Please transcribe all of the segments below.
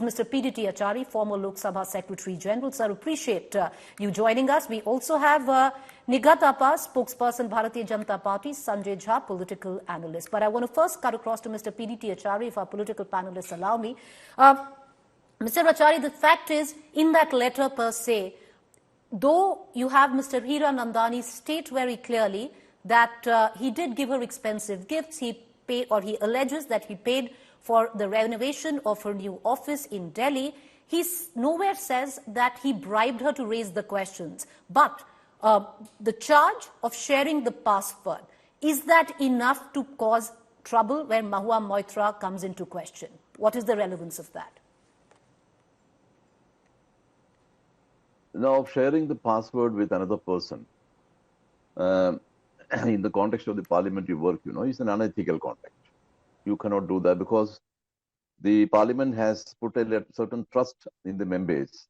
Mr. PDT Achari, former Lok Sabha Secretary General. Sir, appreciate you joining us. We also have Nigat Appa, spokesperson Bharatiya Janata Party, Sanjay Jha, political analyst. But I want to first cut across to Mr. PDT Achari, if our political panelists allow me. Mr. Achari, the fact is, in that letter per se, though you have Mr. Hiranandani state very clearly that he did give her expensive gifts, he alleges that he paid for the renovation of her new office in Delhi, he nowhere says that he bribed her to raise the questions. But the charge of sharing the password, is that enough to cause trouble where Mahua Moitra comes into question? What is the relevance of that? Now, sharing the password with another person in the context of the parliamentary work, is an unethical conduct. You cannot do that because the parliament has put a certain trust in the members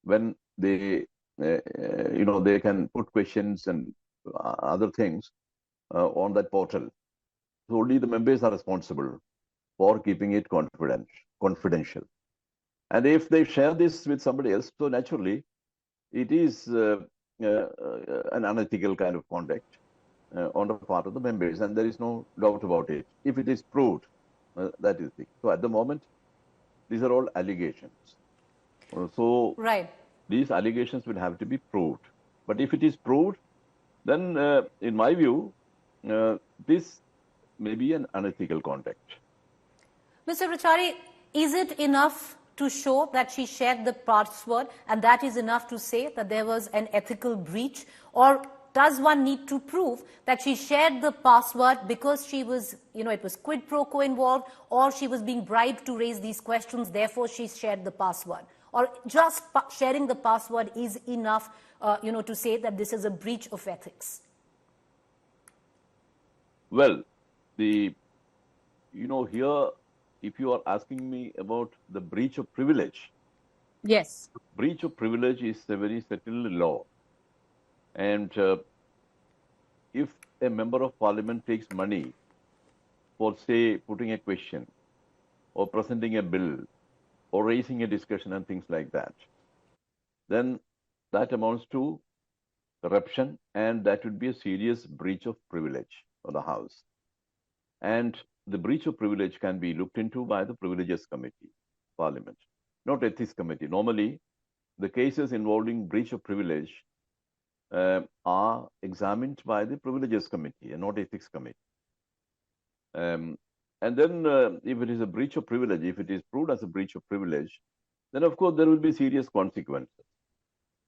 when they, they can put questions and other things on that portal. So only the members are responsible for keeping it confidential. And if they share this with somebody else, so naturally, it is an unethical kind of conduct on the part of the members, and there is no doubt about it. If it is proved, that is the. So at the moment, these are all allegations. So these allegations will have to be proved. But if it is proved, then in my view, this may be an unethical conduct. Mr. Achari, is it enough to show that she shared the password and that is enough to say that there was an ethical breach? Or does one need to prove that she shared the password because she was, it was quid pro quo involved, or she was being bribed to raise these questions, therefore she shared the password? Or just sharing the password is enough, to say that this is a breach of ethics? Well, here, if you are asking me about the breach of privilege. Yes. Breach of privilege is a very settled law. And if a member of parliament takes money for, say, putting a question or presenting a bill or raising a discussion and things like that, then that amounts to corruption, and that would be a serious breach of privilege of the House. And the breach of privilege can be looked into by the Privileges Committee, Parliament, not Ethics Committee. Normally, the cases involving breach of privilege are examined by the Privileges Committee and not Ethics Committee. And then if it is a breach of privilege, if it is proved as a breach of privilege, then of course there will be serious consequences.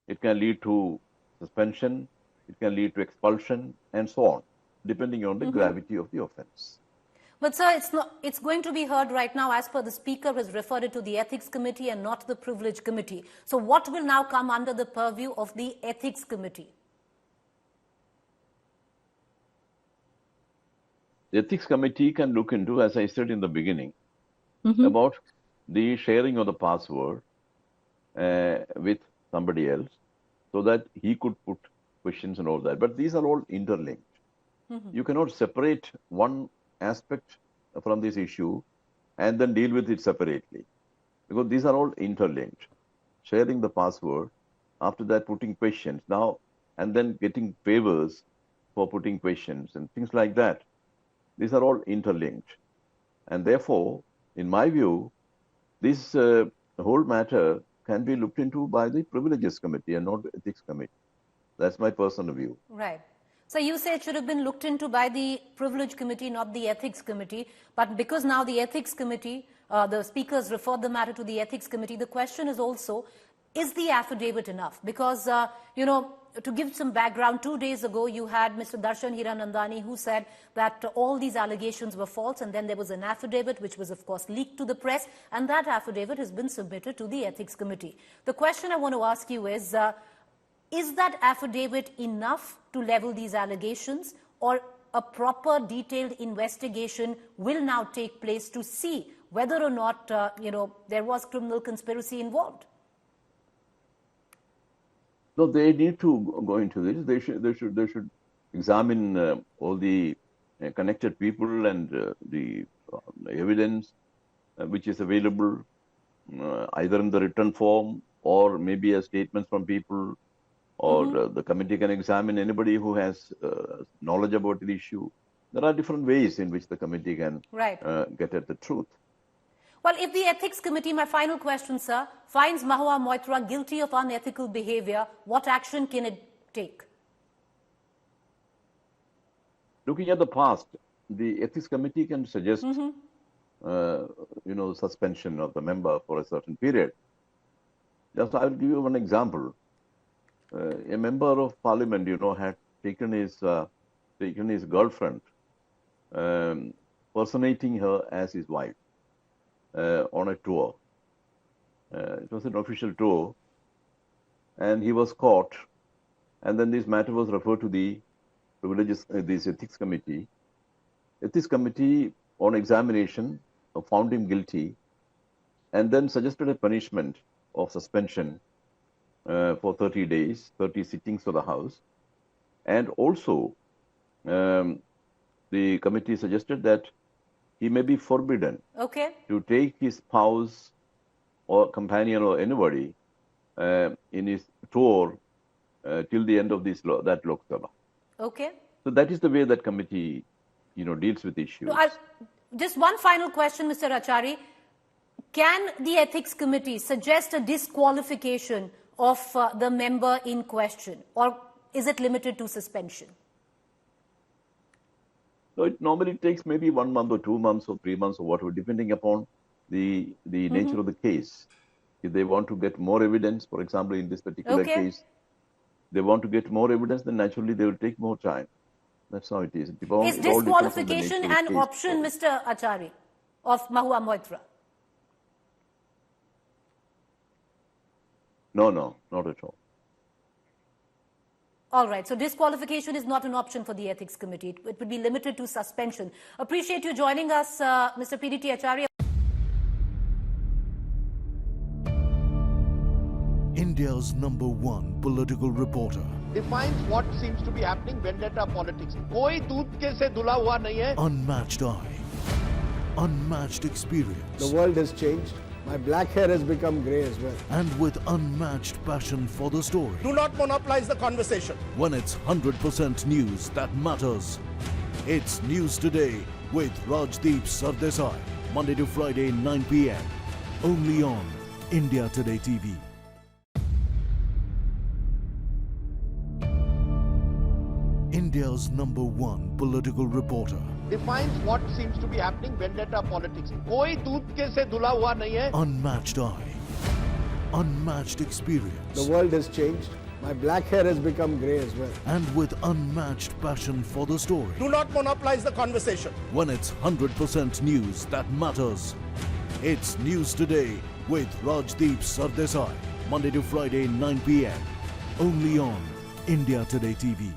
It can lead to suspension, it can lead to expulsion, and so on, depending on the gravity of the offense. But sir, it's going to be heard right now, as per the Speaker has referred it to the Ethics Committee and not the Privilege Committee. So what will now come under the purview of the Ethics Committee? The Ethics Committee can look into, as I said in the beginning, about the sharing of the password with somebody else so that he could put questions and all that. But these are all interlinked. You cannot separate one aspect from this issue and then deal with it separately, because these are all interlinked. Sharing the password, after that putting questions now, and then getting favors for putting questions and things like that. These are all interlinked. And therefore, in my view, this whole matter can be looked into by the Privileges Committee and not the Ethics Committee. That's my personal view. Right. So you say it should have been looked into by the Privilege Committee, not the Ethics Committee. But because now the Ethics Committee, the speakers referred the matter to the Ethics Committee, the question is also, is the affidavit enough? Because, to give some background, 2 days ago you had Mr. Darshan Hiranandani who said that all these allegations were false, and then there was an affidavit which was of course leaked to the press, and that affidavit has been submitted to the Ethics Committee. The question I want to ask you is that affidavit enough to level these allegations, or a proper detailed investigation will now take place to see whether or not, there was criminal conspiracy involved? No, they need to go into this. They should examine all the connected people and the evidence which is available, either in the written form or maybe as statements from people, or the committee can examine anybody who has knowledge about the issue. There are different ways in which the committee can get at the truth. Well, if the Ethics Committee, my final question, sir, finds Mahua Moitra guilty of unethical behavior, what action can it take? Looking at the past, the Ethics Committee can suggest, suspension of the member for a certain period. Just I'll give you one example. A member of parliament, had taken his girlfriend, personating her as his wife on a tour. It was an official tour, and he was caught. And then this matter was referred to the this Ethics Committee. Ethics Committee, on examination, found him guilty, and then suggested a punishment of suspension for 30 days, 30 sittings of the House. And also, the committee suggested that he may be forbidden to take his spouse or companion or anybody in his tour till the end of that Lok Sabha. So that is the way that committee, deals with issues. Just one final question, Mr. Achari. Can the Ethics Committee suggest a disqualification of the member in question, or is it limited to suspension? So it normally takes maybe 1 month or 2 months or 3 months or whatever, depending upon the nature of the case. If they want to get more evidence, for example, in this particular case, they want to get more evidence, then naturally they will take more time. That's how it is. Is disqualification an option, Mr. Achari, of Mahua Moitra? No, not at all. All right. So disqualification is not an option for the Ethics Committee. It would be limited to suspension. Appreciate you joining us, Mr. PDT Acharya. India's #1 political reporter defines what seems to be happening, vendetta politics. कोई दूध के से धुला हुआ नहीं है. Unmatched eye, unmatched experience. The world has changed. My black hair has become grey as well. And with unmatched passion for the story. Do not monopolize the conversation. When it's 100% news that matters. It's News Today with Rajdeep Sardesai. Monday to Friday, 9 p.m. Only on India Today TV. India's #1 political reporter. Defines what seems to be happening, vendetta politics. कोई दूध के से धुला हुआ नहीं है. Unmatched eye, unmatched experience. The world has changed. My black hair has become grey as well. And with unmatched passion for the story. Do not monopolize the conversation. When it's 100% news that matters. It's News Today with Rajdeep Sardesai. Monday to Friday, 9 p.m. Only on India Today TV.